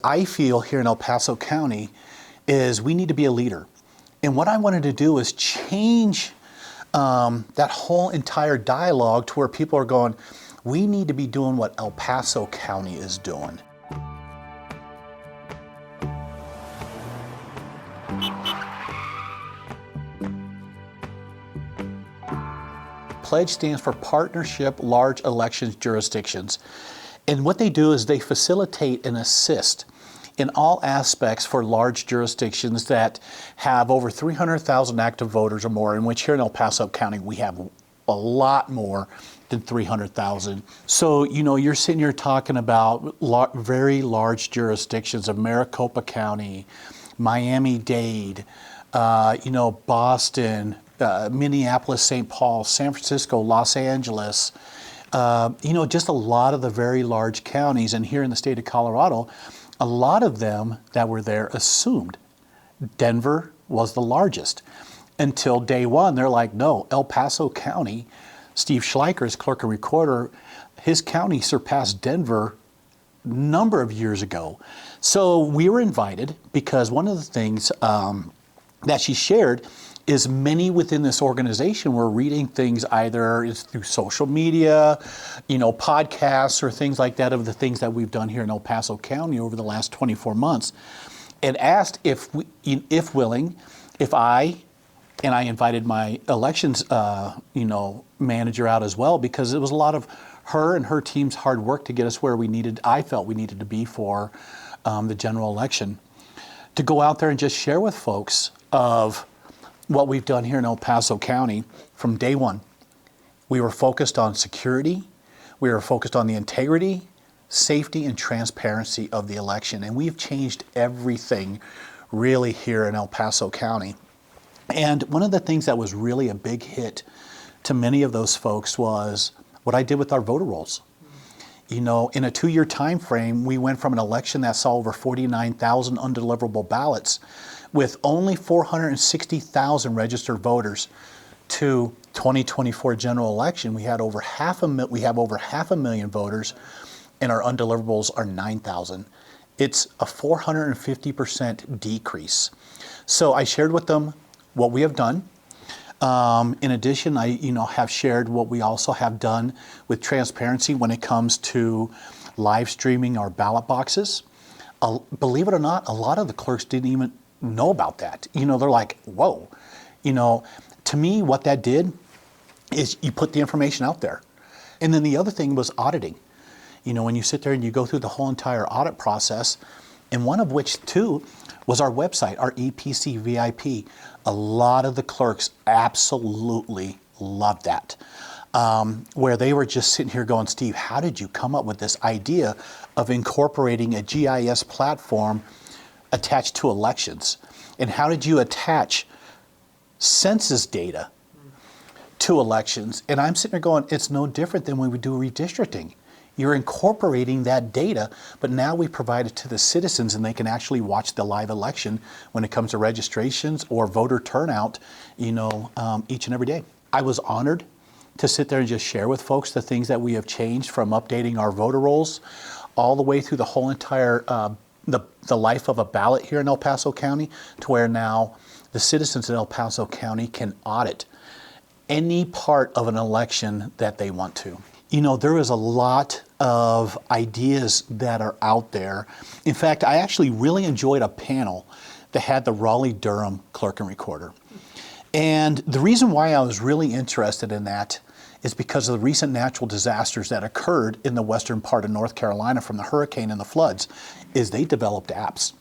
I feel here in El Paso County is we need to be a leader. And what I wanted to do is change that whole entire dialogue to where people are going, we need to be doing what El Paso County is doing. Pledge stands for Partnership Large Elections Jurisdictions. And what they do is they facilitate and assist in all aspects for large jurisdictions that have over 300,000 active voters or more, in which here in El Paso County we have a lot more than 300,000. So, you're sitting here talking about very large jurisdictions of Maricopa County, Miami-Dade, Boston, Minneapolis, St. Paul, San Francisco, Los Angeles, just a lot of the very large counties. And here in the state of Colorado, a lot of them that were there assumed Denver was the largest. Until day one, they're like, no, El Paso County, Steve Schleiker, as clerk and recorder, his county surpassed Denver a number of years ago. So we were invited because one of the things that she shared is many within this organization were reading things either through social media, podcasts or things like that of the things that we've done here in El Paso County over the last 24 months, and asked if I invited my elections, manager out as well, because it was a lot of her and her team's hard work to get us where I felt we needed to be for the general election. To go out there and just share with folks of what we've done here in El Paso County from day one. We were focused on security. We were focused on the integrity, safety, and transparency of the election. And we've changed everything really here in El Paso County. And one of the things that was really a big hit to many of those folks was what I did with our voter rolls. In a 2-year time frame, we went from an election that saw over 49,000 undeliverable ballots with only 460,000 registered voters to 2024 general election. We have over half a million voters, and our undeliverables are 9,000. It's a 450% decrease. So I shared with them what we have done. In addition, I have shared what we also have done with transparency when it comes to live streaming our ballot boxes. Believe it or not, a lot of the clerks didn't even know about that. They're like, whoa. To me, what that did is you put the information out there. And then the other thing was auditing. When you sit there and you go through the whole entire audit process, and one of which too was our website, our EPC VIP. A lot of the clerks absolutely loved that. Where they were just sitting here going, Steve, how did you come up with this idea of incorporating a GIS platform attached to elections? And how did you attach census data to elections? And I'm sitting there going, it's no different than when we do redistricting. You're incorporating that data, but now we provide it to the citizens and they can actually watch the live election when it comes to registrations or voter turnout, each and every day. I was honored to sit there and just share with folks the things that we have changed from updating our voter rolls all the way through the whole entire the life of a ballot here in El Paso County, to where now the citizens in El Paso County can audit any part of an election that they want to. There is a lot of ideas that are out there. In fact, I actually really enjoyed a panel that had the Raleigh-Durham clerk and recorder. And the reason why I was really interested in that is because of the recent natural disasters that occurred in the western part of North Carolina from the hurricane and the floods, is they developed apps.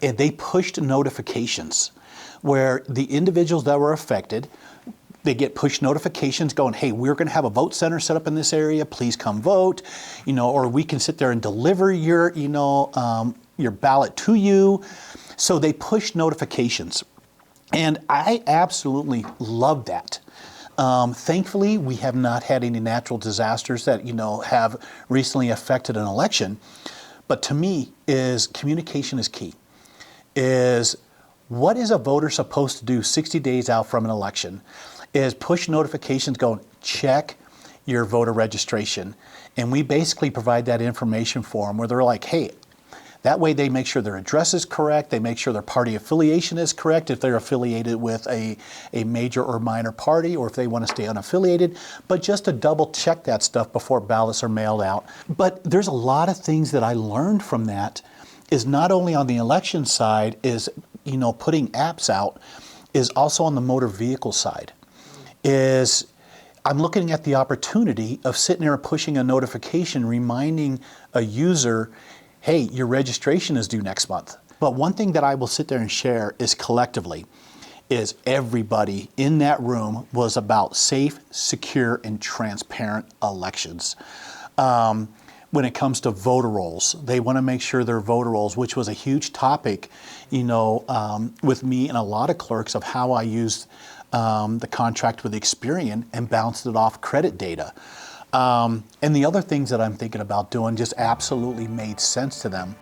And they pushed notifications where the individuals that were affected, they get push notifications going, hey, we're going to have a vote center set up in this area. Please come vote. Or we can sit there and deliver your ballot to you. So they push notifications. And I absolutely love that. Thankfully, we have not had any natural disasters that, have recently affected an election. But to me, communication is key. What is a voter supposed to do 60 days out from an election? Is push notifications going, check your voter registration. And we basically provide that information for them where they're like, hey, That way they make sure their address is correct, they make sure their party affiliation is correct, if they're affiliated with a major or minor party, or if they want to stay unaffiliated, but just to double check that stuff before ballots are mailed out. But there's a lot of things that I learned from that, is not only on the election side, is, you know, putting apps out, is also on the motor vehicle side. Is I'm looking at the opportunity of sitting there and pushing a notification reminding a user, hey, your registration is due next month. But one thing that I will sit there and share is collectively, is everybody in that room was about safe, secure, and transparent elections. When it comes to voter rolls, they want to make sure their voter rolls, which was a huge topic, you know, with me and a lot of clerks, of how I used the contract with Experian and bounced it off credit data. And the other things that I'm thinking about doing just absolutely made sense to them.